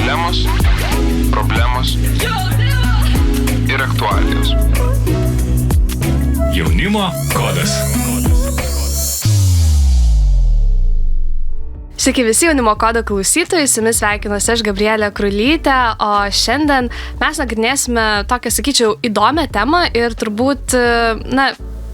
problemos ir aktualijos. Jaunimo kodas. Sveiki visi Jaunimo kodo klausytojai, su jumis sveikinuosi aš Gabrielė Krulytė, o šiandien mes nagrinėsime tokią, sakyčiau, įdomią temą ir turbūt,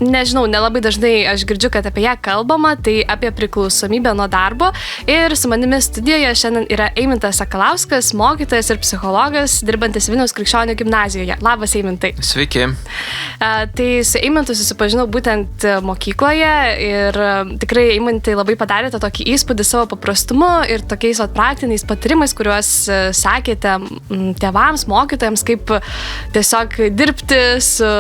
nežinau, nelabai dažnai aš girdžiu, kad apie ją kalbama, tai apie priklausomybę nuo darbo. Ir su manimi studijoje šiandien yra Eimintas Sakalauskas, mokytojas ir psichologas, dirbantis Vilniaus Krikščionių gimnazijoje. Labas, Eimintai. Sveiki. Tai su Eimintu susipažinau būtent mokykloje ir tikrai Eimintai labai padarėte tokį įspūdį savo paprastumu ir tokiais praktiniais patarimais, kuriuos sakėte tėvams, mokytojams, kaip tiesiog dirbti su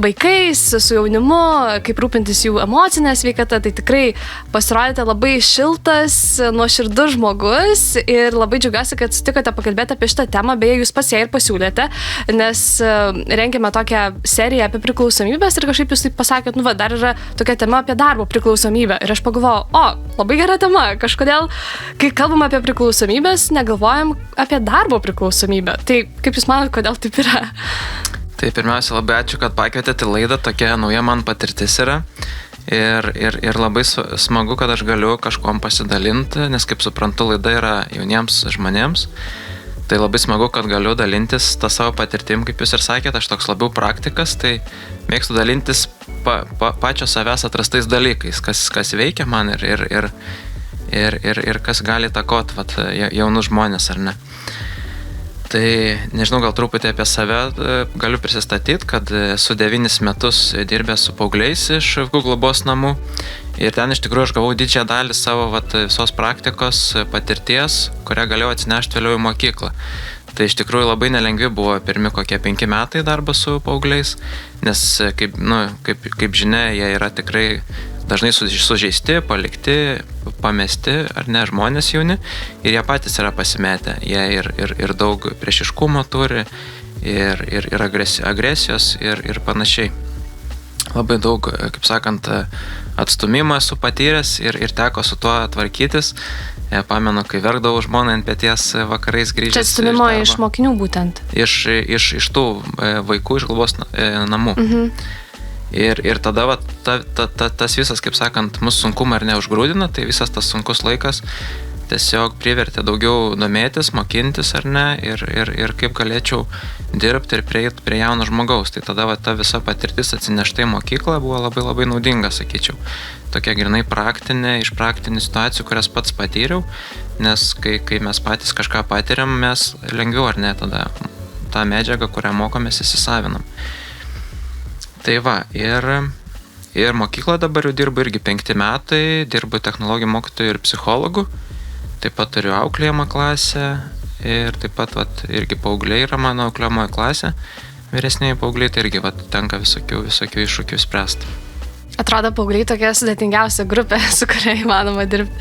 vaikais, su jaunimu, kaip rūpintis jų emocinę sveikatą. Tai tikrai pasirodėte labai šiltas, nuoširdus žmogus ir labai džiaugiuosi, kad sutikote pakalbėti apie šitą temą. Beje, jūs pats ją ir pasiūlėte, nes rengėme tokią seriją apie priklausomybės ir kažkaip jūs taip pasakėt, dar yra tokia tema apie darbo priklausomybę. Ir aš pagalvojau, labai gera tema. Kažkodėl, kai kalbam apie priklausomybės, negalvojam apie darbo priklausomybę. Tai kaip jūs manot, kodėl taip yra? Tai pirmiausia, labai ačiū, kad pakvietėte į laidą, tokia nauja man patirtis yra ir labai smagu, kad aš galiu kažkuom pasidalinti, nes kaip suprantu, laida yra jauniems žmonėms. Tai labai smagu, kad galiu dalintis tą savo patirtim, kaip jūs ir sakėte, aš toks labiau praktikas, tai mėgstu dalintis pačio savęs atrastais dalykais, kas veikia man ir kas gali įtakot jaunus žmonės, ar ne. Tai nežinau, gal truputį apie save galiu prisistatyti, kad esu 9 metus dirbęs su paaugliais iš vaikų globos namų ir ten iš tikrųjų aš gavau didžiąją dalį savo visos praktikos patirties, kurią galėjau atsinešti vėliau į mokyklą. Tai iš tikrųjų labai nelengvi buvo pirmi kokie 5 metai darbo su paaugliais, nes kaip žinia, jie yra tikrai dažnai sužeisti, palikti, pamesti, ar ne, žmonės jauni, ir jie patys yra pasimetę. Jie ir daug priešiškumo turi, ir agresijos, ir panašiai. Labai daug, kaip sakant, atstumimą esu patyręs ir teko su tuo tvarkytis. Pamenu, kai verkdavau žmoną ant peties vakarais grįžęs. Čia atstumimo iš mokinių būtent? Iš tų vaikų iš globos namų. Mhm. Ir tada tas visas, kaip sakant, mūsų sunkumą ir neužgrūdina, tai visas tas sunkus laikas tiesiog privertė daugiau domėtis, mokintis, ar ne, ir kaip galėčiau dirbti ir prieiti prie jauno žmogaus. Tai tada ta visa patirtis atsinešta į mokyklą buvo labai labai naudinga, sakyčiau. Tokia grinai praktinė, iš praktinių situacijų, kurias pats patyriau, nes kai mes patys kažką patiriam, mes lengviau, ar ne, tada tą medžiagą, kurią mokomės, įsisavinam. Tai va, ir mokykloje dabar jau dirbu irgi 5 metai, dirbu technologijų mokytojų ir psichologų, taip pat turiu auklėjimą klasę ir taip pat irgi paaugliai yra mano auklėjamoji klasė, vyresniai paaugliai, tai irgi tenka visokių iššūkių spręsti. Atrodo, paaugliai tokia sudėtingiausia grupė, su kuria įmanoma dirbti.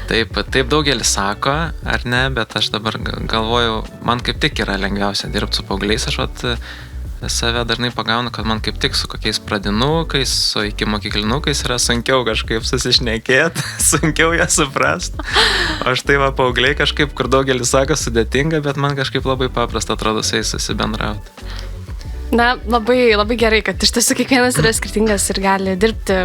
Taip daugelis sako, ar ne, bet aš dabar galvoju, man kaip tik yra lengviausia dirbti su paaugliais, save dažnai pagaunu, kad man kaip tik su kokiais pradinukais, su iki mokyklinukais yra sunkiau kažkaip susišnekėti, sunkiau ją suprasti. O štai paaugliai kažkaip, kur daugelis sako, sudėtinga, bet man kažkaip labai paprasta atrodo su jais susibendrauti. Labai, labai gerai, kad iš tiesų kiekvienas yra skirtingas ir gali dirbti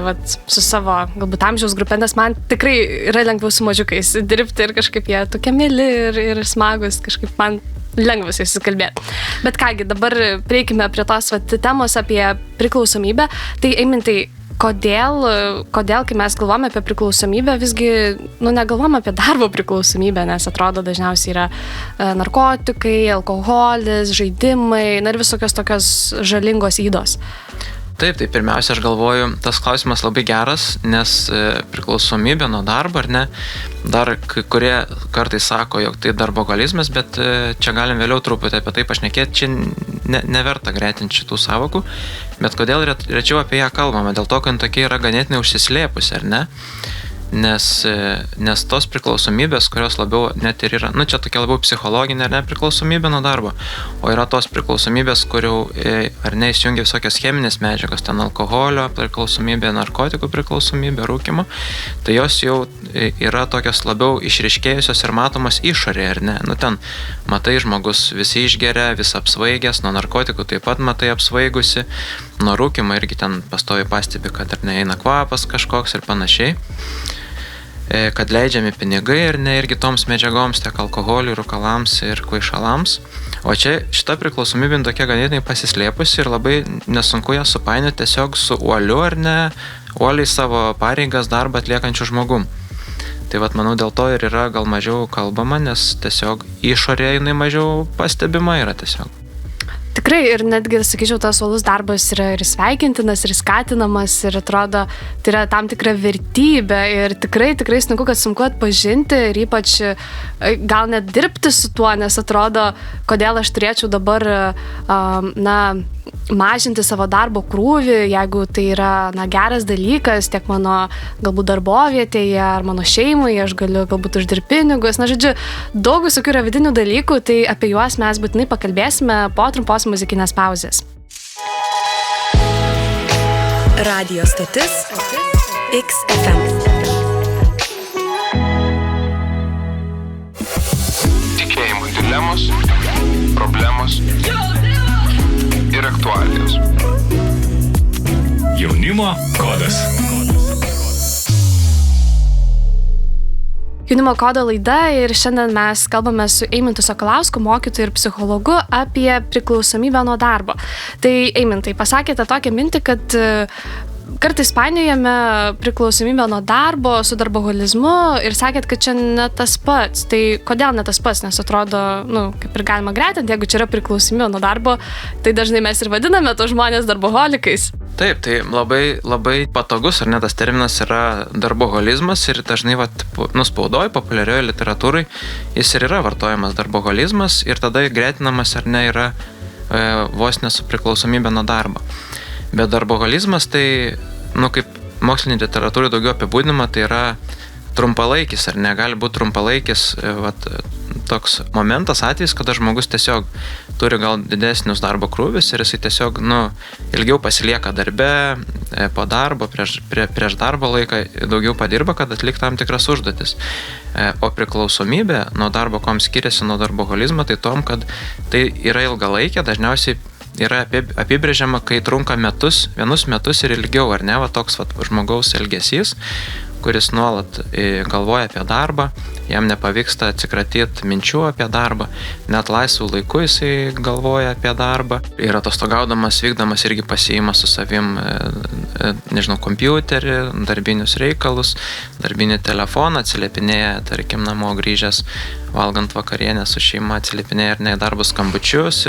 su savo galbūt amžiaus grupė, nes man tikrai yra lengviau su mažiukais dirbti ir kažkaip jie tokie mieli ir smagus, kažkaip man lengva su jais susikalbėti. Bet kągi, dabar prieikime prie tos temos apie priklausomybę. Tai Eimintai, kodėl, kai mes galvome apie priklausomybę, visgi negalvome apie darbo priklausomybę, nes atrodo dažniausiai yra narkotikai, alkoholis, žaidimai, ir visokios tokios žalingos ydos. Taip, tai pirmiausia, aš galvoju, tas klausimas labai geras, nes priklausomybė nuo darbo, ar ne, dar kurie kartais sako, jog tai darboholizmas, bet čia galim vėliau truputį apie tai pašnekėti, čia neverta gretinti šitų savokų, bet kodėl rečiau apie ją kalbame, dėl to, kad tokia yra ganėtinai užsislėpusi, ar ne, nes tos priklausomybės, kurios labiau net ir yra, čia tokia labiau psichologinė ar ne priklausomybė nuo darbo, o yra tos priklausomybės, kurių ar ne įsijungia visokios cheminės medžiagos, ten alkoholio priklausomybė, narkotikų priklausomybė, rūkymo, tai jos jau yra tokios labiau išryškėjusios ir matomos išorėje, ar ne? Ten matai žmogus visi išgeria, vis apsvaigęs, nuo narkotikų taip pat matai apsvaigusi, nuo rūkymo irgi ten pastoviai pastebi, kad ar neeina kvapas kažkoks ir panašiai. Kad leidžiami pinigai ir ne irgi toms medžiagoms, tiek alkoholiui, rūkalams ir kvaišalams. O čia šita priklausomybė tokia ganėtinai pasislėpusi ir labai nesunku ją supainioti tiesiog su uoliu ar ne, uoliai savo pareigas darbą atliekančiu žmogum. Tai manau, dėl to ir yra gal mažiau kalbama, nes tiesiog išorėje jinai mažiau pastebima yra tiesiog. Tikrai ir netgi, sakyčiau, tas uolus darbas yra ir sveikintinas, ir skatinamas ir atrodo, tai yra tam tikra vertybė ir tikrai sunku atpažinti ir ypač gal net dirbti su tuo, nes atrodo, kodėl aš turėčiau dabar, mažinti savo darbo krūvį, jeigu tai yra, geras dalykas tiek mano galbūt darbovietėje ar mano šeimai, aš galiu galbūt uždirbti pinigus, žodžiu, daug visokių yra vidinių dalykų, tai apie juos mes būtinai pakalbėsime po trumpos muzikinės pauzės. Radio stotis XFM. Tikėjimo dilemos, problemos ir aktualijos. Jaunimo kodas. Jaunimo kodo laida ir šiandien mes kalbame su Eimintu Sakalausku, mokytoju ir psichologu apie priklausomybę nuo darbo. Tai Eimintai, pasakėte tokią mintį, kad kartais painiojame priklausomybę nuo darbo su darboholizmu ir sakėt, kad čia ne tas pats. Tai kodėl ne tas pats? Nes atrodo, kaip ir galima gretinti, jeigu čia yra priklausomybė nuo darbo, tai dažnai mes ir vadiname tos žmonės darboholikais. Taip, tai labai patogus, ar ne, tas terminas yra darboholizmas ir dažnai spaudoj, populiarioje literatūrai, jis ir yra vartojamas darboholizmas ir tada gretinamas ar ne yra vos ne su priklausomybė nuo darbo. Bet darboholizmas tai, kaip mokslinė literatūra daugiau apibūdinama, tai yra trumpalaikis ar negali būti trumpalaikis toks momentas, atvejis, kada žmogus tiesiog turi gal didesnius darbo krūvius ir jisai tiesiog ilgiau pasilieka darbe, po darbo, prieš darbo laiką daugiau padirba, kad atliktų tam tikras užduotis. O priklausomybė nuo darbo, kuom skiriasi nuo darboholizmo, tai tom, kad tai yra ilgalaikė, dažniausiai yra apibrėžiama, kai trunka vienus metus ir ilgiau, ar ne, toks žmogaus elgesys, kuris nuolat galvoja apie darbą, jam nepavyksta atsikratyti minčių apie darbą, net laisvų laikų jisai galvoja apie darbą ir atostogaudamas, vykdamas irgi pasiima su savim, kompiuterį, darbinius reikalus, darbinį telefoną, atsiliepinėja, tarkim, namo grįžęs, valgant vakarienę su šeima, atsiliepinėja ar ne darbus skambučius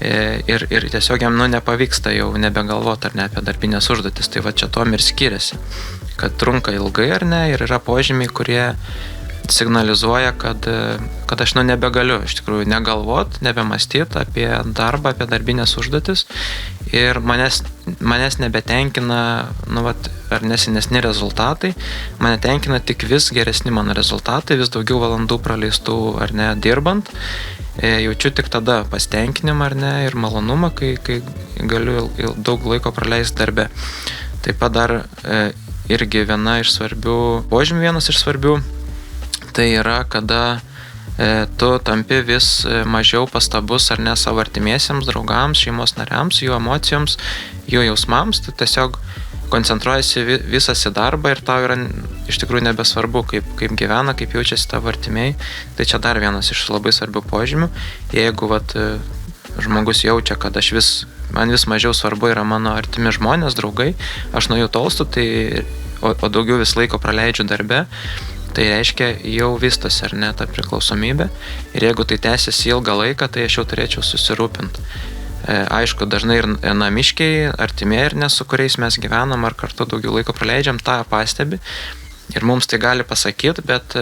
ir tiesiog jam nepavyksta jau nebegalvoti ar ne apie darbinės užduotis, tai čia tuom ir skiriasi, kad trunka ilgai ar ne ir yra požymiai, kurie signalizuoja, kad aš nebegaliu iš tikrųjų negalvoti, nebemąstyti apie darbą, apie darbinės užduotis ir manęs nebetenkina, ar senesni rezultatai, mane tenkina tik vis geresni mano rezultatai, vis daugiau valandų praleistų ar ne dirbant, jaučiu tik tada pasitenkinimą ar ne ir malonumą, kai galiu daug laiko praleisti darbe. Taip pat dar irgi vienas iš svarbių, tai yra, kada tu tampi vis mažiau pastabus ar ne savo artimiesiems, draugams, šeimos nariams, jų emocijoms, jų jausmams, tu tiesiog koncentruojasi visas į darbą ir tau yra iš tikrųjų nebesvarbu, kaip gyvena, kaip jaučiasi tavo artimiai. Tai čia dar vienas iš labai svarbių požymių. Jeigu žmogus jaučia, kad man vis mažiau svarbu yra mano artimi žmonės, draugai, aš nuo jų tolstu, o daugiau vis laiko praleidžiu darbe, tai reiškia jau vystosi ar ne ta priklausomybė. Ir jeigu tai tęsiasi ilgą laiką, tai aš jau turėčiau susirūpinti. Aišku, dažnai ir namiškiai, artimieji ir ne, su kuriais mes gyvenam ar kartu daugiau laiko praleidžiam, tą pastebi ir mums tai gali pasakyti, bet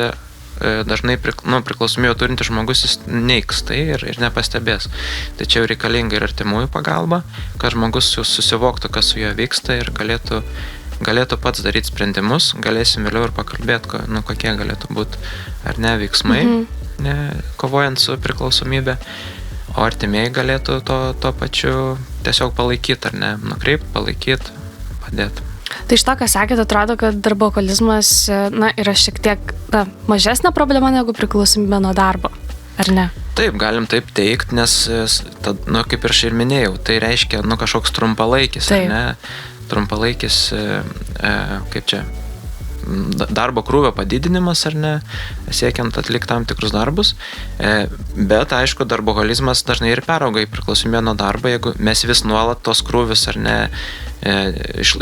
dažnai priklausomybę turintis žmogus jis neigs tai ir nepastebės. Tai čia jau reikalinga ir artimųjų pagalba, kad žmogus susivoktų, kas su juo vyksta ir galėtų galėtų pats daryti sprendimus, galėsim vėliau ir pakalbėti, kokie galėtų būti ar ne veiksmai, kovojant su priklausomybė, o artimieji galėtų to pačiu tiesiog palaikyti, ar ne, nukreipti, palaikyti, padėti. Tai iš to, ką sakėte, atrodo, kad darboholizmas yra šiek tiek mažesnė problema negu priklausomybė nuo darbo, ar ne? Taip, galim taip teikti, nes, kaip ir aš ir minėjau, tai reiškia, kažkoks trumpalaikis, ar ne? Trumpalaikis, kaip čia, darbo krūvio padidinimas, ar ne, siekiant atlikti tam tikrus darbus, bet, aišku, darboholizmas dažnai ir perauga į priklausomybę nuo darbo, jeigu mes vis nuolat tos krūvius, ar ne,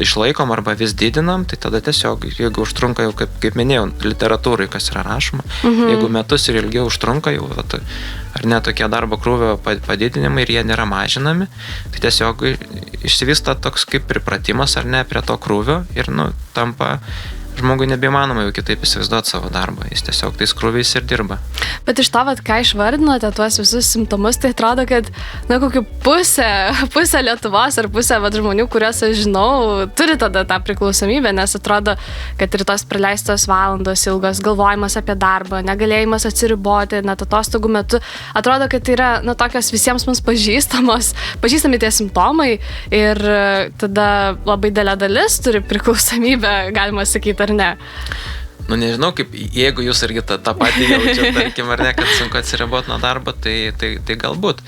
išlaikom arba vis didinam, tai tada tiesiog, jeigu užtrunka jau, kaip minėjau, literatūrai, kas yra rašoma, jeigu metus ir ilgiau užtrunka jau, ar ne, tokie darbo krūvio padidinimai ir jie nėra mažinami, tai tiesiog išsivysta toks kaip pripratimas, ar ne, prie to krūvio ir, tampa žmogui nebeįmanoma jau kitaip įsivaizduoti savo darbą, jis tiesiog tais krūviais ir dirba. Bet iš to, ką išvardinote, tuos visus simptomus, tai atrodo, kad, kokiu pusė Lietuvos ar pusė žmonių, kuriuos aš žinau, turi tada tą priklausomybę, nes atrodo, kad ir tos praleistos valandos ilgos, galvojimas apie darbą, negalėjimas atsiriboti, net atostogų metu, atrodo, kad tai yra, tokios visiems mums pažįstami tie simptomai ir tada labai didelė dalis turi priklausomybę, galima sakyti, ar ne? Nežinau, kaip jeigu jūs irgi tą patį jaučiat, tarkim, ar ne, kad sunku atsiriboti nuo darbo, tai galbūt.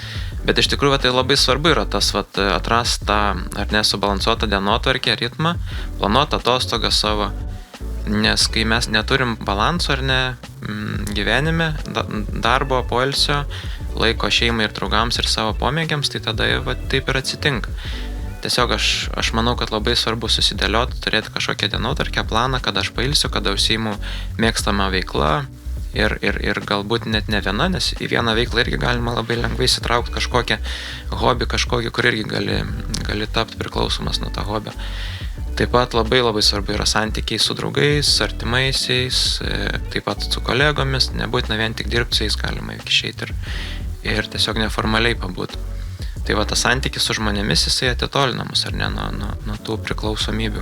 Bet iš tikrųjų tai labai svarbu yra tas atrasti tą, ar ne, subalansuotą dienotvarkę, ritmą, planuotą atostogą savo. Nes kai mes neturim balanso, ar ne, gyvenime, darbo, poilsio, laiko šeimai ir draugams ir savo pomėgiams, tai tada taip ir atsitinka. Tiesiog aš manau, kad labai svarbu susidėlioti, turėti kažkokią dienotvarkę, planą, kada aš pailsiu, kada užsiimu mėgstamą veiklą ir galbūt net ne viena, nes į vieną veiklą irgi galima labai lengvai įsitraukti kažkokią hobį, kur irgi gali tapti priklausomas nuo to hobio. Taip pat labai svarbu yra santykiai su draugais, artimaisiais, taip pat su kolegomis, nebūtina vien tik dirbti, jais galima išeiti ir tiesiog neformaliai pabūti. Tai tas santykis su žmonėmis, jisai atitolinamas, ar ne, nuo tų priklausomybių.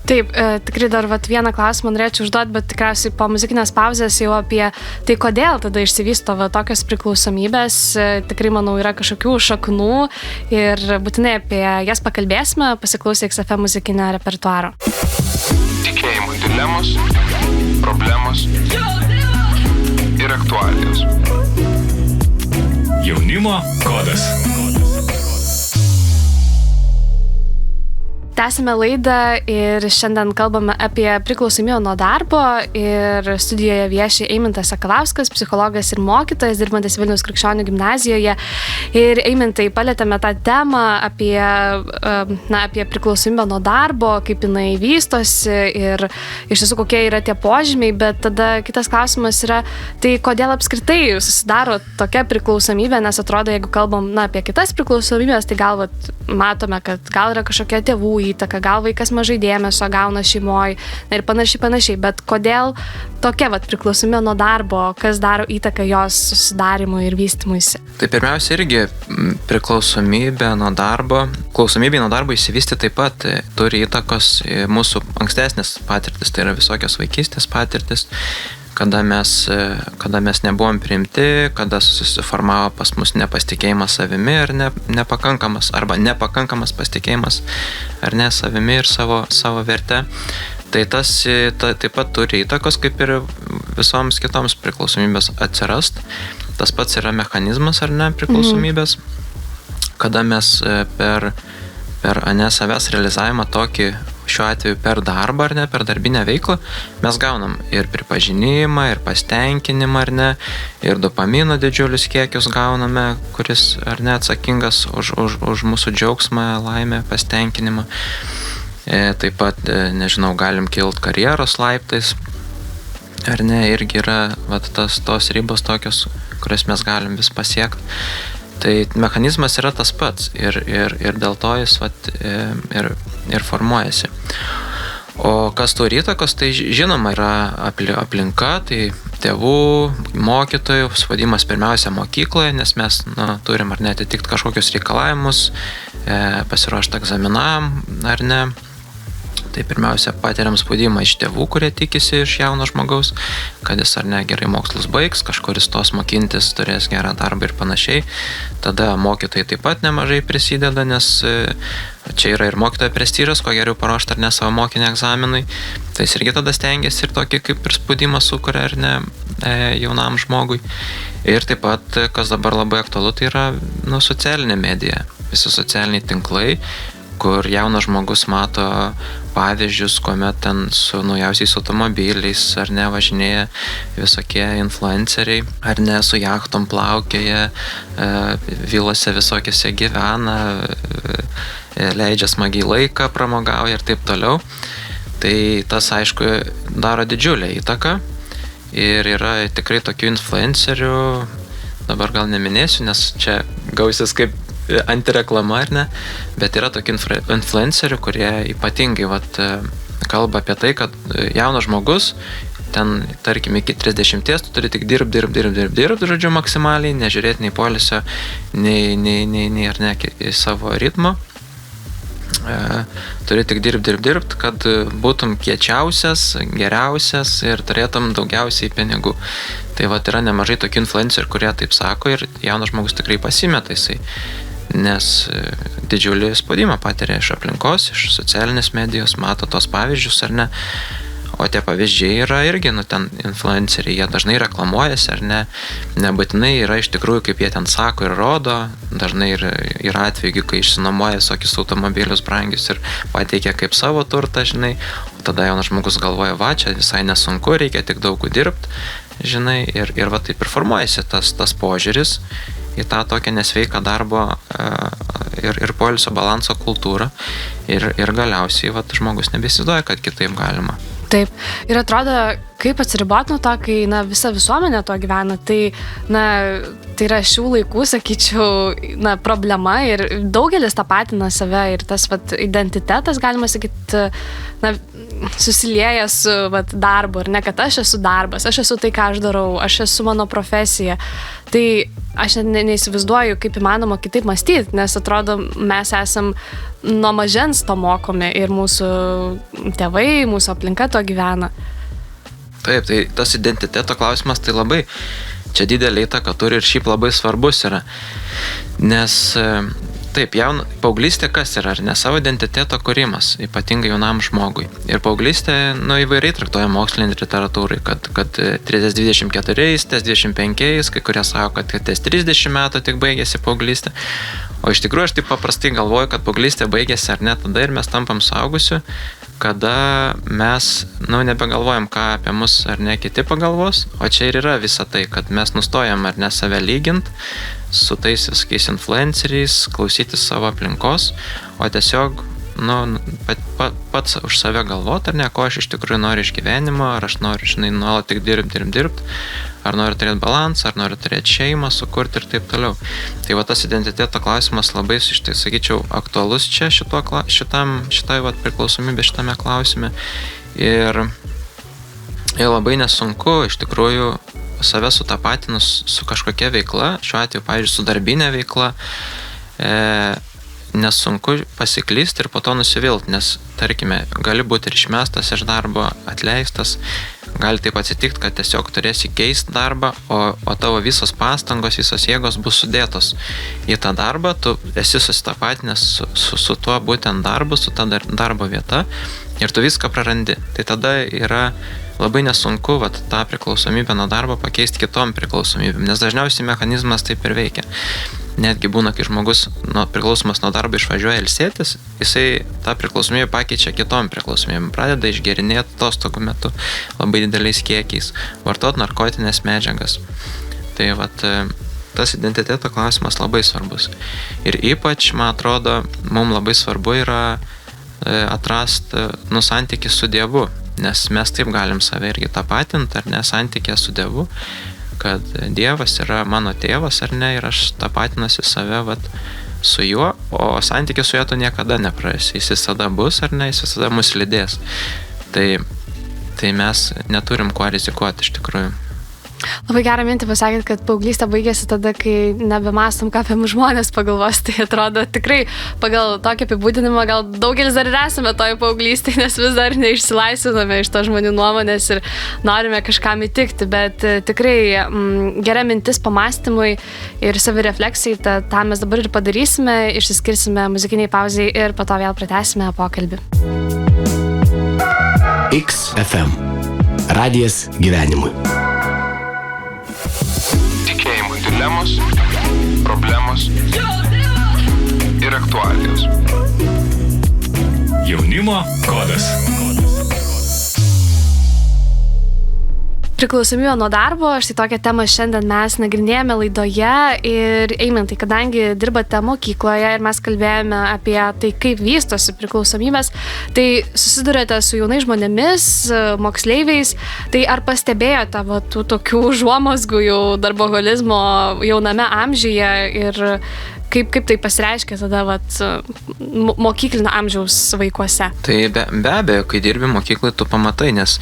Taip, tikrai dar vieną klausimą norėčiau užduoti, bet tikriausiai po muzikinės pauzės jau apie tai, kodėl tada išsivysto tokios priklausomybės. Tikrai, manau, yra kažkokių šaknų ir būtinai apie jas pakalbėsime, pasiklausę XFM muzikinio repertuaro. Tikėjimo dilemos, problemos ir aktualijos. Jaunimo kodas. Tęsime laidą ir šiandien kalbame apie priklausomybę nuo darbo ir studijoje vieši Eimintas Sakalauskas, psichologas ir mokytojas, dirbantis Vilniaus Krikščionių gimnazijoje. Ir Eimintai, palietėme tą temą apie priklausomybę nuo darbo, kaip jinai vystosi ir iš tiesų kokie yra tie požymiai, bet tada kitas klausimas yra, tai kodėl apskritai susidaro tokia priklausomybė, nes atrodo, jeigu kalbam apie kitas priklausomybės, tai gal matome, kad gal yra kažkokia tėvų įtaka, gal vaikas mažai dėmesio gauna šeimoje ir panašiai, bet kodėl tokia priklausomybė nuo darbo, kas daro įtaką jos susidarimui ir vystymuisi? Tai pirmiausia irgi priklausomybė nuo darbo įsivysti taip pat turi įtakos mūsų ankstesnės patirtis, tai yra visokios vaikystės patirtis, kada mes nebuvom priimti, kada susiformavo pas mus nepasitikėjimas savimi ar nepakankamas pasitikėjimas ar ne savimi ir savo verte. Tai tas taip pat turi įtakos, kaip ir visoms kitoms priklausomybės atsirast. Tas pats yra mechanizmas ar ne priklausomybės, kada mes per savęs realizavimą tokį, šiuo atveju per darbą ar ne, per darbinę veiklą, mes gaunam ir pripažinimą, ir pasitenkinimą ar ne, ir dopamino didžiulius kiekius gauname, kuris ar ne atsakingas už mūsų džiaugsmą, laimę, pasitenkinimą. Taip pat, galim kilt karjeros laiptais, ar ne, irgi yra tos ribos tokios, kurias mes galim vis pasiekti. Tai mechanizmas yra tas pats ir dėl to jis ir formuojasi. O kas turi įtakos, tai žinoma yra aplinka, tai tėvų, mokytojų, spaudimas pirmiausia mokykloje, nes mes turim ar ne atitikti kažkokius reikalavimus, pasiruošti egzaminam ar ne. Tai pirmiausia, patiriam spaudimą iš tėvų, kurie tikisi iš jauno žmogaus, kad jis ar ne gerai mokslus baigs, kažkur įstos mokintis, turės gerą darbą ir panašiai. Tada mokytojai taip pat nemažai prisideda, nes čia yra ir mokytojo prestižas, ko geriau paruošti ar ne savo mokinį egzaminui. Tai jis irgi tada stengiasi ir tokį kaip ir spaudimą sukuria ar ne jaunam žmogui. Ir taip pat, kas dabar labai aktualu, tai yra socialinė medija, visi socialiniai tinklai, kur jaunas žmogus mato pavyzdžius, kuomet ten su naujausiais automobiliais ar ne važinėja visokie influenceriai, ar ne su jachtom plaukioja, vilose visokiose gyvena, leidžia smagiai laiką, pramogauja ir taip toliau. Tai tas, aišku, daro didžiulę įtaką ir yra tikrai tokių influencerių, dabar gal neminėsiu, nes čia gausis kaip antireklama, ar ne, bet yra tokių influencerių, kurie ypatingai kalba apie tai, kad jaunas žmogus, ten, tarkim, iki 30 tu turi tik dirbti, žodžiu, maksimaliai, nežiūrėti nei poilsio, nei ar ne į savo ritmo. Turi tik dirbti, kad būtum kiečiausias, geriausias ir turėtum daugiausiai pinigų. Tai yra nemažai tokių influencerių, kurie taip sako ir jaunas žmogus tikrai pasimeta jisai, nes didžiulį spaudimą patiria iš aplinkos, iš socialinės medijos, mato tos pavyzdžius ar ne. O tie pavyzdžiai yra irgi, ten influenceriai, jie dažnai reklamuojasi ar ne, nebūtinai yra iš tikrųjų, kaip jie ten sako ir rodo, dažnai yra atveju, kai išsinuomoja visokius automobilius brangius ir pateikia kaip savo turtą, žinai, o tada jaunas žmogus galvoja, čia visai nesunku, reikia tik daug dirbti, žinai, ir taip ir formuojasi tas požiūris į tą tokią nesveiką darbo ir poilsio balanso kultūrą ir galiausiai žmogus nebesiduoja, kad kitaip galima. Taip. Ir atrodo, kaip atsiriboti nuo to, kai visa visuomenė to gyvena, tai yra šių laikų, sakyčiau, problema ir daugelis tapatina save ir tas identitetas, galima sakyti, susilieja su darbu, ar ne, kad aš esu darbas, aš esu tai, ką aš darau, aš esu mano profesija. Tai aš neįsivaizduoju, kaip įmanoma kitaip mąstyti, nes atrodo, mes esam nuo mažens to mokomi ir mūsų tėvai, mūsų aplinka to gyvena. Taip, tai tas identiteto klausimas tai labai čia didelį įtaką turi ir šiaip labai svarbus yra, nes taip, paauglystė kas yra, ar ne, savo identiteto kūrimas, ypatingai jaunam žmogui. Ir paauglystė, įvairiai traktuoja mokslinė literatūrai, kad ties 24, ties 25, kai kurie sako, kad ties 30 metų tik baigėsi paauglystė. O iš tikrųjų aš taip paprastai galvoju, kad paauglystė baigėsi ar ne tada ir mes tampam suaugusiu, kada mes, nebegalvojam, ką apie mus ar ne kiti pagalvos, o čia ir yra visa tai, kad mes nustojam ar ne save lygint su tais visokiais influenceriais, klausytis savo aplinkos, o tiesiog, pats už save galvot, ar ne, ko aš iš tikrųjų noriu iš gyvenimo, ar aš noriu, nuolat tik dirbti, ar noriu turėti balansą, ar noriu turėti šeimą, sukurti ir taip toliau. Tai tas identiteto klausimas labai, sakyčiau, aktualus čia šitai priklausomybė šitame klausime. Ir labai nesunku, iš tikrųjų, save sutapatinus su kažkokia veikla, šiuo atveju, pavyzdžiui, su darbinė veikla, nesunku pasiklysti ir po to nusivilti, nes, tarkime, gali būti ir išmestas iš darbo, atleistas, gali taip atsitikti, kad tiesiog turėsi keisti darbą, o tavo visos pastangos, visos jėgos bus sudėtos į tą darbą, tu esi susitapatinęs su tuo būtent darbu, su ta darbo vieta ir tu viską prarandi. Tai tada yra labai nesunku tą priklausomybę nuo darbo pakeisti kitom priklausomybėm, nes dažniausiai mechanizmas taip ir veikia. Netgi būna, kai žmogus priklausomas nuo darbo išvažiuoja ilsėtis, jisai tą priklausomybę pakeičia kitom priklausomybėm, pradeda išgerinėti atostogų metu labai dideliais kiekiais, vartot narkotinės medžiagas. Tai tas identiteto klausimas labai svarbus. Ir ypač, man atrodo, mums labai svarbu yra atrasti santykį su Dievu, nes mes taip galim save irgi tapatinti, ar ne, santykė su Dievu, kad Dievas yra mano tėvas, ar ne, ir aš tapatinuosi save su juo, o santykė su juo tu niekada neprarasi, jis visada bus, ar ne, jis visada mus lydės. Tai mes neturim kuo rizikuoti iš tikrųjų. Labai gerą mintį pasakėt, kad paauglystė baigėsi tada, kai nebemastom, ką apie mus žmonės pagalvos. Tai atrodo tikrai pagal tokį apibūdinimą gal daugelis dar ir esame toj paauglystėje, nes vis dar neišsilaisviname iš to žmonių nuomonės ir norime kažkam įtikti. Bet tikrai gera mintis pamastymui ir savirefleksijai, tą mes dabar ir padarysime, išsiskirsime muzikiniai pauzai ir po to vėl pratęsime pokalbį. XFM. Radijas gyvenimui. Tikėjimo dilemos, problemos ir aktualijos. Jaunimo kodas. Priklausomybė nuo darbo, štai tokią temą šiandien mes nagrinėjame laidoje ir Eimantai, kadangi dirbate mokykloje ir mes kalbėjome apie tai, kaip vystosi priklausomybės, tai susidurėte su jaunais žmonėmis, moksleiviais, tai ar pastebėjote tų tokių užuomazgų jau darboholizmo jauname amžiuje ir kaip tai pasireiškia tada mokyklinio amžiaus vaikuose? Tai be abejo, kai dirbi mokyklai, tu pamatai, nes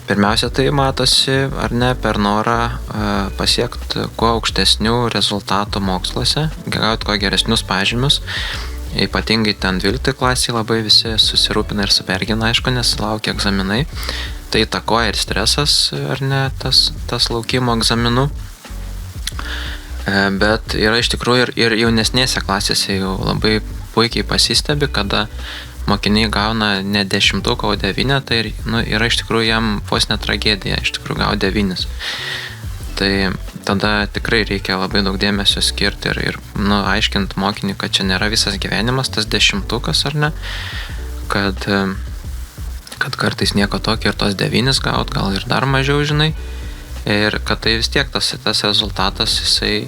pirmiausia, tai matosi, ar ne, per norą pasiekti kuo aukštesnių rezultatų moksluose, gauti kuo geresnius pažymius. Ypatingai ten 12 klasėje labai visi susirūpina ir supergina, aišku, nes laukia egzaminai. Tai įtakoja ir stresas, ar ne, tas laukimo egzaminų. Bet yra iš tikrųjų ir jaunesnėse klasėse jau labai puikiai pasistebi, kada mokiniai gauna ne 10, o 9, tai yra iš tikrųjų jam vos ne tragedija, iš tikrųjų gauti 9. Tai tada tikrai reikia labai daug dėmesio skirti ir aiškinti mokiniui, kad čia nėra visas gyvenimas, tas 10, ar ne, kad kartais nieko tokio ir tos 9 gaut, gal ir dar mažiau, žinai. Ir kad tai vis tiek tas rezultatas, jisai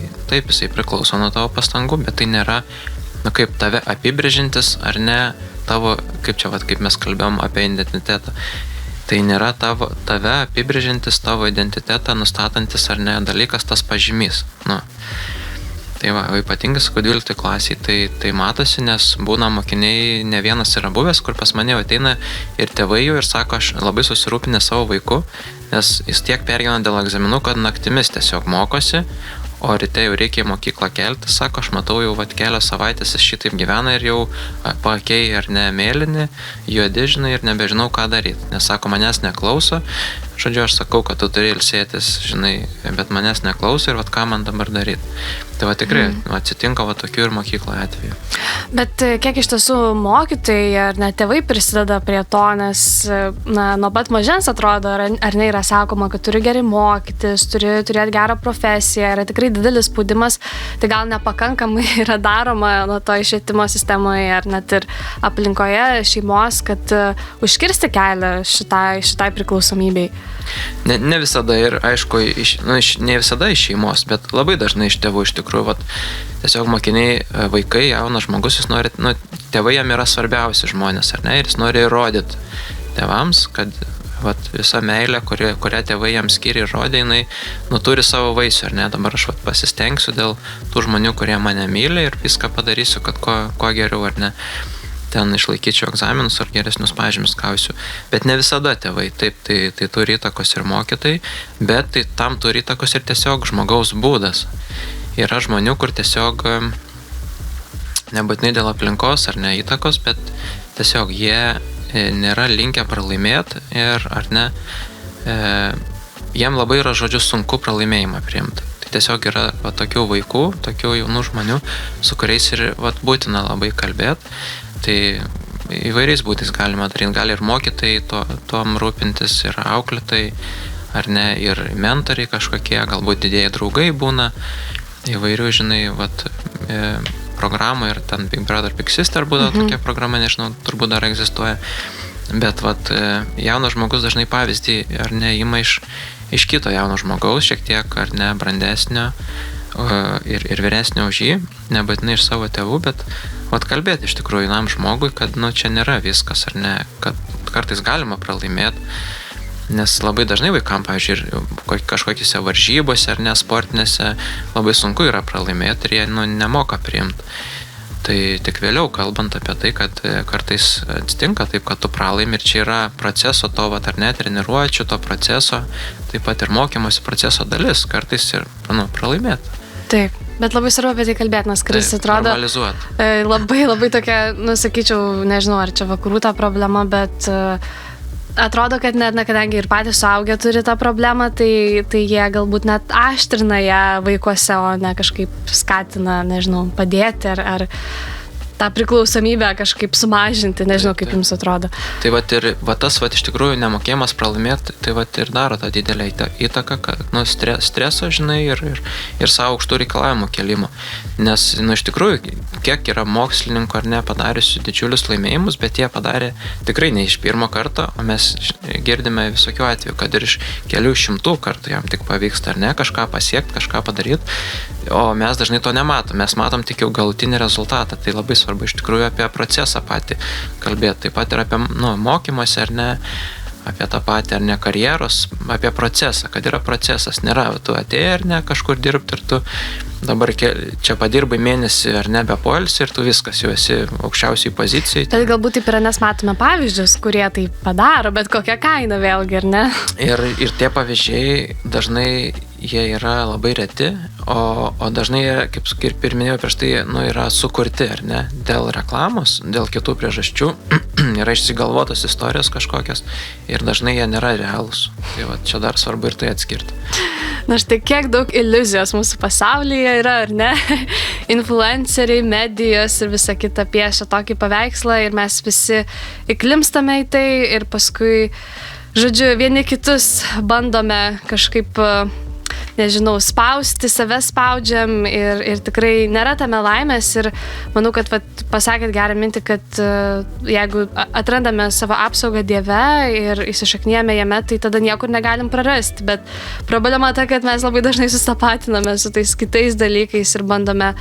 priklauso nuo tavo pastangų, bet tai nėra, kaip tave apibrėžintis, ar ne, tavo, kaip mes kalbėjom apie identitetą, tai nėra tave apibrėžintis, tavo identitetą nustatantis, ar ne, dalykas tas pažymys. Tai va, ypatingai su 12 klasiai, tai matosi, nes būna mokiniai, ne vienas yra buvęs, kur pas mane ateina ir tėvai jų ir sako, aš labai susirūpinę savo vaiku, nes jis tiek pergyvena dėl egzaminų, kad naktimis tiesiog mokosi, o ryte jau reikia į mokyklą kelti, sako, aš matau jau kelios savaitės jis šitaip gyvena ir jau paakiai ar ne mėlyni, juodi, žinai, ir nebežinau, ką daryti. Nes sako, manęs neklauso, žodžiu, aš sakau, kad tu turi ilsėtis, žinai, bet manęs neklauso ir ką man dabar daryti. Tai tikrai atsitinka tokių ir mokykloje atveju. Bet kiek iš tiesų mokytojai ar net tėvai prisideda prie to, nes nuo pat mažens atrodo, ar ne yra sakoma, kad turi gerai mokytis, turi turėti gerą profesiją, yra tikrai didelis spaudimas, tai gal nepakankamai yra daroma nuo to švietimo sistemoje ar net ir aplinkoje šeimos, kad užkirsti kelią šitai priklausomybei. Ne visada ir aišku, ne visada iš šeimos, bet labai dažnai iš tėvų iš tikrųjų. Tiesiog mokiniai, vaikai, jaunas žmogus, jis nori, tėvai jam yra svarbiausi žmonės, ar ne, ir jis nori įrodyti tėvams, kad visa meilė, kurią tėvai jam skiria ir rodė, jinai turi savo vaisių, ar ne, dabar aš pasistengsiu dėl tų žmonių, kurie mane myli ir viską padarysiu, kad kuo geriau, ar ne, ten išlaikyčiau egzaminus ar geresnius pažymius gausiu. Bet ne visada tėvai, taip, tai turi įtakos ir mokytojai, bet tai tam turi įtakos ir tiesiog žmogaus būdas. Yra žmonių, kur tiesiog nebūtinai dėl aplinkos ar ne įtakos, bet tiesiog jie nėra linkę pralaimėti ir ar ne, jiem labai yra žodžiu sunku pralaimėjimą priimti. Tai tiesiog yra tokių vaikų, tokių jaunų žmonių, su kuriais ir būtina labai kalbėti. Tai įvairiais būdais galima daryti, gali ir mokytojai tuom rūpintis, ir auklėtojai, ar ne, ir mentoriai kažkokie, galbūt didieji draugai būna, įvairių, žinai, programų ir ten Big Brother, Big Sister būdavo tokia programa, nežinau, turbūt dar egzistuoja, bet jaunas žmogus dažnai pavyzdį, ar ne, ima iš kito jauno žmogaus, šiek tiek, ar ne, brandesnio ir vyresnio už jį, nebūtinai iš savo tėvų, bet kalbėti iš tikrųjų jaunam žmogui, kad čia nėra viskas, ar ne, kad kartais galima pralaimėti, nes labai dažnai vaikam, pavyzdžiui, kažkokiose varžybose ar ne sportinėse labai sunku yra pralaimėti ir jie nemoka priimti. Tai tik vėliau, kalbant apie tai, kad kartais atsitinka taip, kad tu pralaimi ir čia yra proceso to, ar ne, treniruočių to proceso, taip pat ir mokymosi proceso dalis, kartais ir pralaimėti. Taip, bet labai svarbu apie tai kalbėti, nes kartais atrodo labai tokia, sakyčiau, nežinau, ar čia vakarų ta problema, bet atrodo, kad net, kadangi ir patys suaugę turi tą problemą, tai jie galbūt net aštrina ją vaikuose, o ne kažkaip skatina, nežinau, padėti ar tą priklausomybę kažkaip sumažinti, nežinau, kaip jums atrodo. Tai ir tas iš tikrųjų nemokėjimas pralaimėti, tai ir daro tą didelę įtaką, kad streso, žinai, ir savo aukštų reikalavimų kelimo. Nes, iš tikrųjų, kiek yra mokslininkų ar ne padariusių didžiulius laimėjimus, bet jie padarė tikrai ne iš pirmo karto, o mes girdime visokių atvejų, kad ir iš kelių šimtų kartų jam tik pavyksta ar ne kažką pasiekti, kažką padaryti, o mes dažnai to nematom, mes matom tik jau galutinį rezultatą, tai labai svarbu iš tikrųjų apie procesą patį kalbėti, taip pat ir apie mokymosi ar ne, apie tą patį ar ne karjeros, apie procesą, kad yra procesas, nėra, tu atėjai ar ne kažkur dirbti ir tu dabar čia padirbai mėnesį ar ne be poilsio ir tu viskas, jau esi aukščiausiai pozicijai. Bet galbūt taip yra, nes matome pavyzdžius, kurie tai padaro, bet kokią kainą vėlgi, ar ne? Ir tie pavyzdžiai dažnai jie yra labai reti, o dažnai, kaip ir minėjau prieš tai, yra sukurti, ar ne, dėl reklamos, dėl kitų priežasčių, yra išsigalvotos istorijos kažkokios ir dažnai jie nėra realūs. Tai čia dar svarbu ir tai atskirti. Na štai kiek daug iliuzijos mūsų pasaulyje yra, ar ne? Influenceriai, medijos ir visa kita piešia tokį paveikslą ir mes visi įklimstame į tai ir paskui, žodžiu, vieni kitus bandome kažkaip, nežinau, spausti, save spaudžiam ir tikrai nėra tame laimės ir manau, kad pasakėt gerą mintį, kad jeigu atrandame savo apsaugą Dieve ir įsišaknijame jame, tai tada niekur negalim prarasti, bet problema ta, kad mes labai dažnai sustapatiname su tais kitais dalykais ir bandome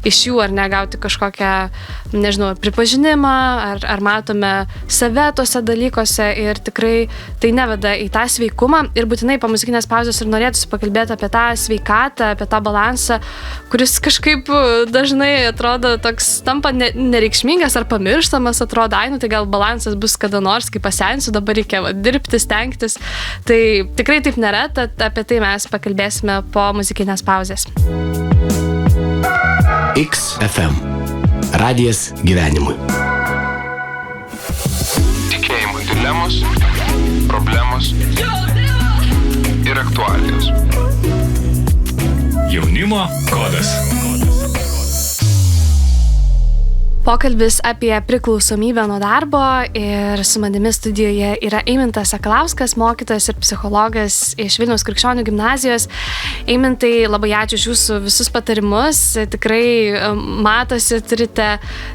iš jų ar negauti kažkokią, nežinau, pripažinimą, ar matome save tose dalykuose ir tikrai tai neveda į tą sveikumą ir būtinai po muzikinės pauzės ir norėtųsi pakalbėti apie tą sveikatą, apie tą balansą, kuris kažkaip dažnai atrodo toks tampa nereikšmingas ar pamirštamas, atrodo, tai gal balansas bus kada nors, kai pasensiu, dabar reikia dirbti, stengtis. Tai tikrai taip nėra, tad apie tai mes pakalbėsime po muzikinės pauzės. XFM. Radijas gyvenimui. Tikėjimo dilemos, problemos ir aktualijos. Jaunimo kodas. Pokalbis apie priklausomybę nuo darbo ir su manimi studijoje yra Eimintas Sakalauskas, mokytojas ir psichologas iš Vilniaus Krikščionių gimnazijos. Eimintai, labai ačiū už jūsų visus patarimus, tikrai matosi, turite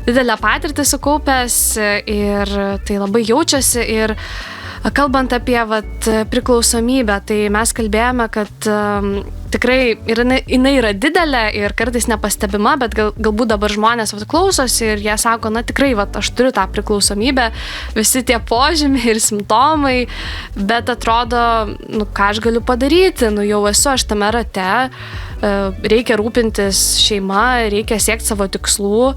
didelę patirtį sukaupęs ir tai labai jaučiasi ir kalbant apie priklausomybę, tai mes kalbėjome, kad tikrai jinai yra didelė ir kartais nepastebima, bet galbūt dabar žmonės klausosi ir jie sako, tikrai aš turiu tą priklausomybę, visi tie požymiai ir simptomai, bet atrodo, ką aš galiu padaryti, jau esu aš tame rate, reikia rūpintis šeima, reikia siekti savo tikslų,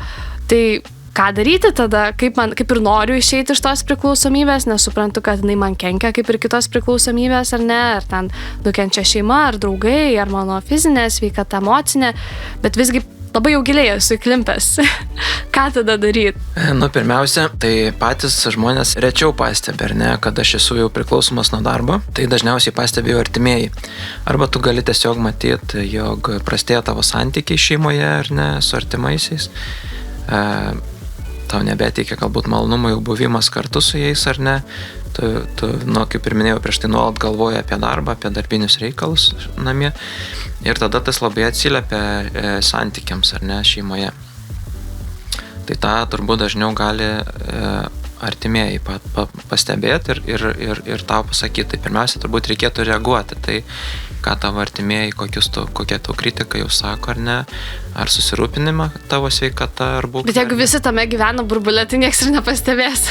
tai ką daryti tada, kaip ir noriu išeiti iš tos priklausomybės, nes suprantu, kad jinai man kenkia kaip ir kitos priklausomybės, ar ne, ar ten nukenčia šeima, ar draugai, ar mano fizinė sveikata, emocinė, bet visgi labai jau giliai esu įklimpęs. Ką tada daryti? Pirmiausia, tai patys žmonės rečiau pastebi, ar ne, kad aš esu jau priklausomas nuo darbo, tai dažniausiai pastebi jau artimieji. Arba tu gali tiesiog matyti, jog prastėja tavo santykiai šeimoje, ar ne, su artimaisiais. Tau nebeteikia galbūt malonumo jau buvimas kartu su jais, ar ne. Tu kaip ir minėjau, prieš tai nuolat galvoji apie darbą, apie darbinius reikalus namie. Ir tada tas labai atsiliepia santykiams, ar ne, šeimoje. Tai tą turbūt dažniau gali artimieji pastebėti ir tau pasakyti. Tai pirmiausia, turbūt reikėtų reaguoti. Tai ką tavo artimieji, kokie tau kritikai jau sako, ar ne, ar susirūpinimą tavo sveikata, ar būklė. Bet jeigu visi tame gyvena burbulė, tai nieks ir nepastebės.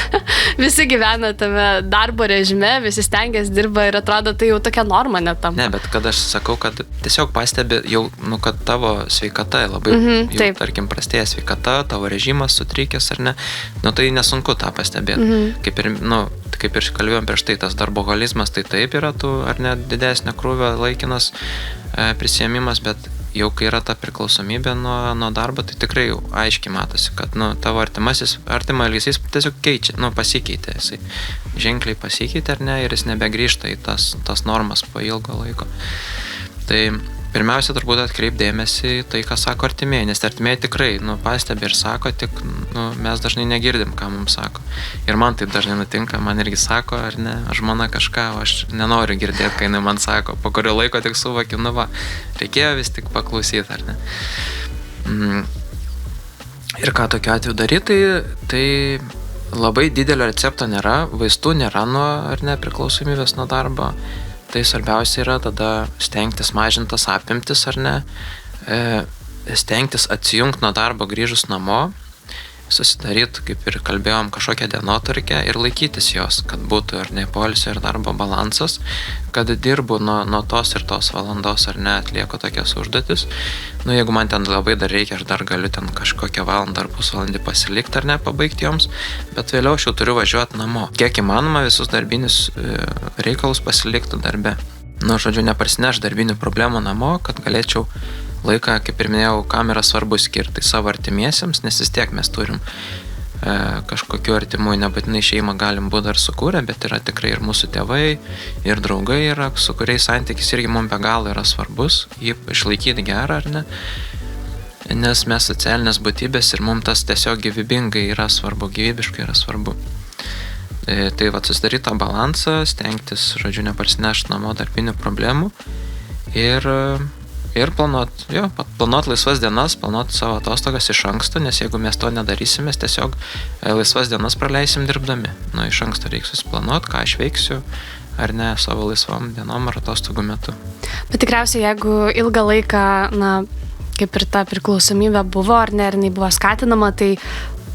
Visi gyvena tame darbo režime, visi stengiasi, dirba ir atrodo, tai jau tokia norma netampa. Ne, bet kad aš sakau, kad tiesiog pastebi jau, kad tavo sveikata labai, jau, tarkim, prastėja sveikata, tavo režimas sutrikęs ar ne, tai nesunku tą pastebėti. Kaip ir kalbėjom prieš tai, tas darboholizmas, tai taip yra tų, ar ne, didesnio krūvio laikinas prisiėmimas, bet jau kai yra ta priklausomybė nuo darbo, tai tikrai jau aiškiai matosi, kad tavo artima elgesys tiesiog pasikeitė, jisai ženkliai pasikeitė, ar ne, ir jis nebegrįžta į tas normas po ilgo laiko. Tai pirmiausia, turbūt atkreip dėmesį į tai, ką sako artimieji, nes artimieji tikrai, pastebi ir sako, tik, mes dažnai negirdim, ką mums sako. Ir man tai dažnai nutinka, man irgi sako, ar ne, žmona kažką, o aš nenoriu girdėti, kai jinai man sako, po kurio laiko tik suvokiu, reikėjo vis tik paklausyti, ar ne. Ir ką tokiu atveju daryti, tai labai didelio recepto nėra, vaistų nėra ar ne, priklausomybės nuo darbo. Tai svarbiausia yra tada stengtis mažintas apimtis, ar ne, stengtis atsijungti nuo darbo grįžus namo, susidaryti, kaip ir kalbėjom, kažkokią dienotvarkę ir laikytis jos, kad būtų ar ne poilsio ir darbo balansas, kad dirbu nuo tos ir tos valandos, ar ne, atlieku tokias užduotis. Jeigu man ten labai dar reikia, aš dar galiu ten kažkokią valandą ar pusvalandį pasilikti, ar ne, pabaigti joms, bet vėliau aš jau turiu važiuoti namo. Kiek įmanoma visus darbinius reikalus pasilikti darbe. Žodžiu, neparsineš darbinių problemų namo, kad galėčiau laiką, kaip ir minėjau, kam yra svarbu skirti savo artimiesiems, nes vis tiek mes turim kažkokiu artimų, nebūtinai šeimą galim būti dar sukūrę, bet yra tikrai ir mūsų tėvai, ir draugai yra, su kuriais santykis irgi mums be galo yra svarbus, jį išlaikyti gerą, ar ne, nes mes socialinės būtybės ir mums tas tiesiog gyvybingai yra svarbu, gyvybiškai yra svarbu. Tai susidaryti tą balansą, stengtis, žodžiu, neparsinešti namo darbinių problemų ir planuoti laisvas dienas, planuoti savo atostogas iš anksto, nes jeigu mes to nedarysim, mes tiesiog laisvas dienas praleisim dirbdami. Iš anksto reikia susiplanuoti, ką aš veiksiu, ar ne, savo laisvom dienom ar atostogų metu. Bet tikriausiai, jeigu ilgą laiką, kaip ir ta priklausomybė buvo, ar ne, ar jinai buvo skatinama, tai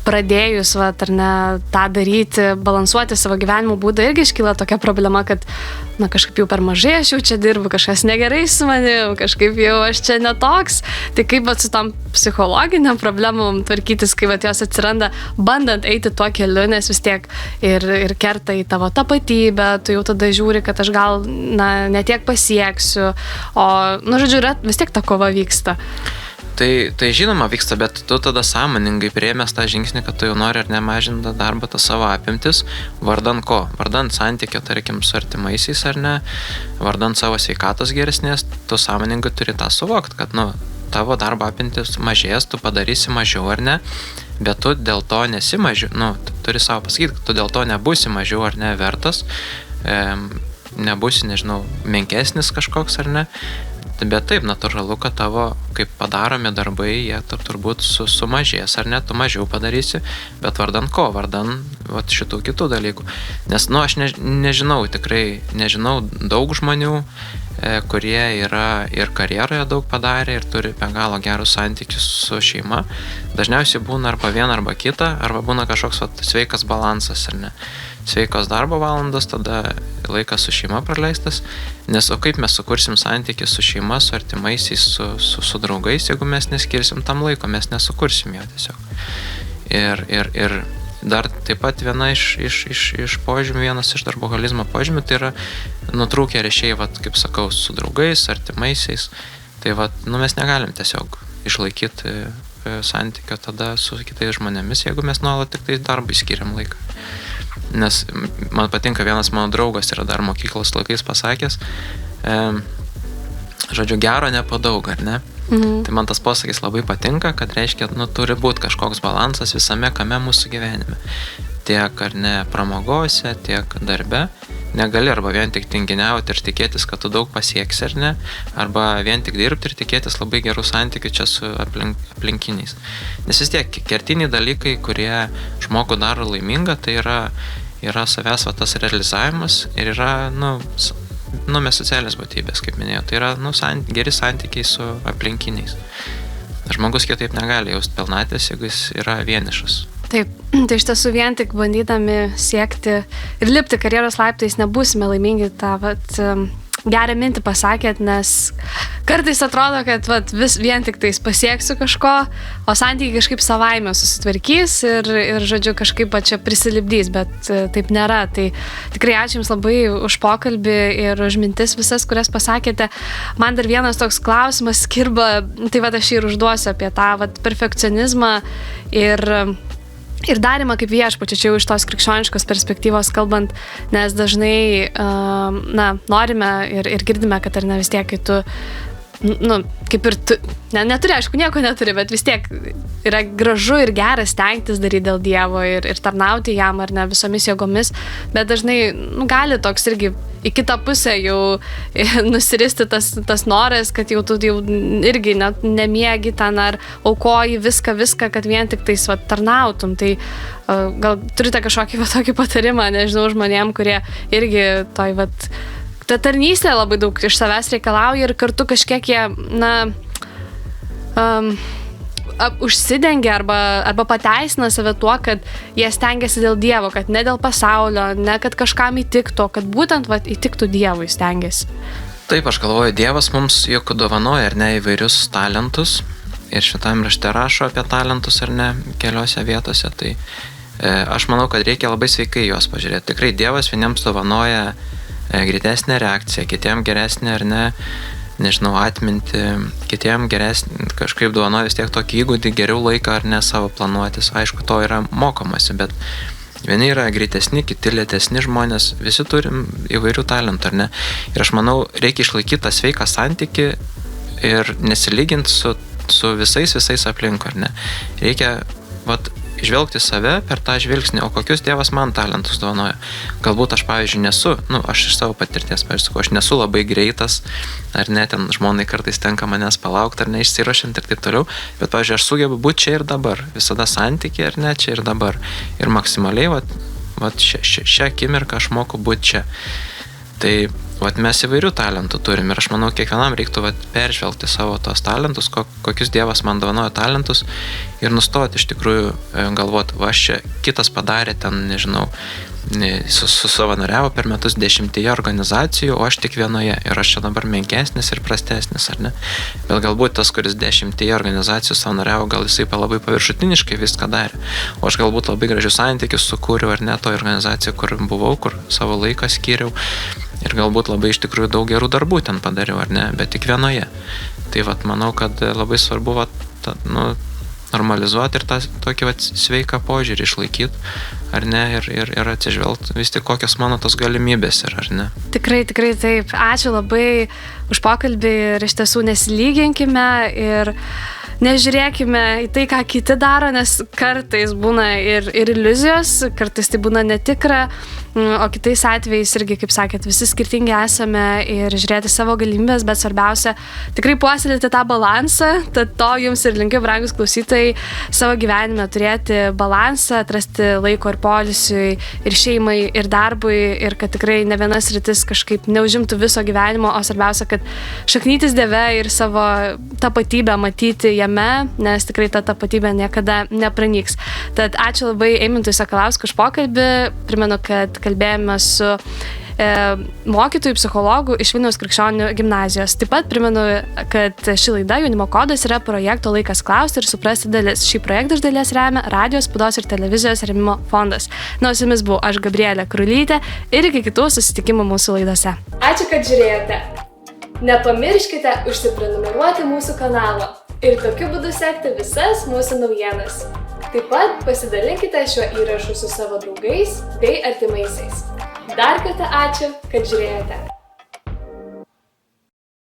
pradėjus, ar ne, tą daryti, balansuoti savo gyvenimo būdą, irgi iškyla tokia problema, kad, kažkaip jau per mažai aš jau čia dirbu, kažkas negerai su manim, kažkaip jau aš čia netoks. Tai kaip su tom psichologiniam problemom tvarkytis, kai jos atsiranda, bandant eiti tuo keliu, nes vis tiek ir kerta į tavo tapatybę, tu jau tada žiūri, kad aš gal, netiek pasieksiu, o, žodžiu, vis tiek ta kova vyksta. Tai žinoma vyksta, bet tu tada sąmoningai priėmęs tą žingsnį, kad tu jau nori ar nemažinti darbą tą savo apimtis, vardan ko? Vardan santykio, tarkim, su artimaisiais ar ne, vardan savo sveikatos geresnės, tu sąmoningai turi tą suvokti, kad, tavo darbo apimtis mažės, tu padarysi mažiau ar ne, bet tu dėl to nesi mažiau, tu turi savo pasakyti, kad tu dėl to nebūsi mažiau ar ne vertas, nebūsi, nežinau, menkesnis kažkoks ar ne. Bet taip, natūralu, kad tavo, kaip padaromi darbai, jie turbūt sumažės, ar ne, tu mažiau padarysi, bet vardan ko, vardan šitų kitų dalykų. Nes, aš nežinau, tikrai nežinau daug žmonių, kurie yra ir karjeroje daug padarę ir turi be galo gerus santykius su šeima. Dažniausiai būna arba viena arba kita, arba būna kažkoks sveikas balansas, ar ne. Sveikos darbo valandos, tada laikas su šeima praleistas, nes o kaip mes sukursim santykį su šeima, su artimaisiais, su draugais, jeigu mes neskirsim tam laiko, mes nesukursim jo tiesiog. Ir dar taip pat viena iš požymių, vienas iš darboholizmo požymių, tai yra nutrūkę ryšiai, kaip sakau, su draugais, artimaisiais. Tai mes negalim tiesiog išlaikyti santykio tada su kitais žmonėmis, jeigu mes nuolat tik tai darbui skiriam laiką. Nes man patinka, vienas mano draugas yra dar mokyklos laikais pasakęs, žodžiu, gero nepadaug, ar ne? Tai man tas posakis labai patinka, kad reiškia, turi būti kažkoks balansas visame kame mūsų gyvenime. Tiek, ar ne, pramogose, tiek darbe. Negali arba vien tik tinginiauti ir tikėtis, kad tu daug pasieksi, ar ne, arba vien tik dirbti ir tikėtis labai gerų santykių čia su aplinkiniais. Nes vis tiek kertiniai dalykai, kurie žmogų daro laimingą, tai yra savęs tas realizavimas ir yra, mes socialios būtybės, kaip minėjau, tai yra geri santykiai su aplinkiniais. Žmogus kitaip negali jausti pilnatvės, jeigu jis yra vienišas. Taip, tai iš tiesų vien tik bandydami siekti ir lipti karjeros laiptais nebūsime laimingi, tą gerą mintį pasakėt, nes kartais atrodo, kad vien tik tais pasieksiu kažko, o santykiai kažkaip savaime susitvarkys ir žodžiu, kažkaip čia prisilipdys, bet taip nėra. Tai tikrai ačiū Jums labai už pokalbį ir už mintis visas, kurias pasakėte. Man dar vienas toks klausimas kirba, tai aš ir užduosiu apie tą perfekcionizmą ir darymą kaip viešpačio, čia jau iš tos krikščioniškos perspektyvos kalbant, nes dažnai norime ir girdime, kad ar ne vis tiek, kai tu kaip ir tu, neturi, aišku, nieko neturi, bet vis tiek yra gražu ir geras stengtis daryti dėl Dievo ir tarnauti jam ar ne visomis jėgomis, bet dažnai gali toks irgi į kitą pusę jau nusiristi tas noras, kad jau tu irgi nemiegi ten ar aukoji viską, kad vien tik tais tarnautum. Tai gal turite kažkokį tokį patarimą, nežinau, žmonėm, kurie irgi ta tarnystė labai daug iš savęs reikalauja ir kartu kažkiek jie, užsidengia arba pateisina save tuo, kad jie stengiasi dėl Dievo, kad ne dėl pasaulio, ne kad kažkam įtiktų, kad būtent įtiktų Dievui stengiasi. Taip, aš galvoju, Dievas mums juk dovanoja, ar ne, įvairius talentus ir šitam rašte rašo apie talentus, ar ne, keliose vietose. Tai aš manau, kad reikia labai sveikai juos pažiūrėti. Tikrai Dievas vieniems dovanoja greitesnė reakcija, kitiem geresnė ar ne, nežinau, atminti, kitiem geresnė, kažkaip dovanoja vis tiek tokį įgūdį, geriau laiką ar ne savo planuotis. Aišku, to yra mokomasi, bet vieni yra greitesni, kiti lėtesni žmonės, visi turim įvairių talentų, ar ne. Ir aš manau, reikia išlaikyti tą sveiką santykį ir nesilyginti su visais aplink, ar ne. Reikia, žvelgti save per tą žvilgsnį, o kokius Dievas man talentus dovanoja. Galbūt aš, pavyzdžiui, nesu, aš iš savo patirties, pavyzdžiui, aš nesu labai greitas, ar ne, ten žmonai kartais tenka manęs palaukti, ar ne, išsiruošiant ir taip toliau, bet, pavyzdžiui, aš sugebu būti čia ir dabar, visada santykiai, ar ne, čia ir dabar. Ir maksimaliai, šią akimirką aš moku būti čia. Tai mes įvairių talentų turim ir aš manau, kiekvienam reiktų peržvelgti savo tos talentus, kokius Dievas man dovanojo talentus ir nustoti iš tikrųjų galvoti, čia kitas padarė ten, nežinau, susavanoriavo per metus 10 organizacijų, o aš tik vienoje ir aš čia dabar menkesnis ir prastesnis, ar ne? Bet galbūt tas, kuris 10 organizacijų savanoriavo, gal jisai labai paviršutiniškai viską darė, o aš galbūt labai gražius santykius sukūriau, ar ne, to organizaciją, kur buvau, kur savo laiką skyriau. Ir galbūt labai iš tikrųjų daug gerų darbų ten padariau, ar ne, bet tik vienoje. Tai manau, kad labai svarbu normalizuoti ir tą tokį sveiką požiūrį išlaikyti, ar ne, ir atsižvelgti vis tik kokios mano tos galimybės yra, ar ne. Tikrai taip. Ačiū labai už pokalbį ir iš tiesų nesilyginkime ir nežiūrėkime į tai, ką kiti daro, nes kartais būna ir iliuzijos, kartais tai būna netikra, o kitais atvejais irgi, kaip sakėt, visi skirtingi esame ir žiūrėti savo galimybės, bet svarbiausia tikrai puoselėti tą balansą, tad to jums ir linkiu, brangus klausytojai, savo gyvenime turėti balansą, atrasti laiko ir poilsiui, ir šeimai, ir darbui, ir kad tikrai ne viena sritis kažkaip neužimtų viso gyvenimo, o svarbiausia, kad šaknytis Dieve ir savo tapatybę matyti jame, nes tikrai ta tapatybė niekada nepranyks. Tad ačiū labai Eimintui Sakalauskui už pokalbį. Primenu, kad kalbėjome su mokytojų psichologų iš Vilniaus krikščionių gimnazijos. Taip pat primenu, kad ši laida Jaunimo kodas yra projekto Laikas klausti ir suprasti dalis. Šį projektą iš dalies remia Radio, spaudos ir televizijos rėmimo fondas. Na, su jumis buvau aš, Gabrielė Krulytė, ir iki kitų susitikimų mūsų laidose. Ačiū, kad žiūrėjote. Nepamirškite užsiprenumeruoti mūsų kanalą ir tokiu būdu sekti visas mūsų naujienas. Taip pat pasidalinkite šiuo įrašu su savo draugais bei artimaisiais. Dar kartą ačiū, kad žiūrėjote.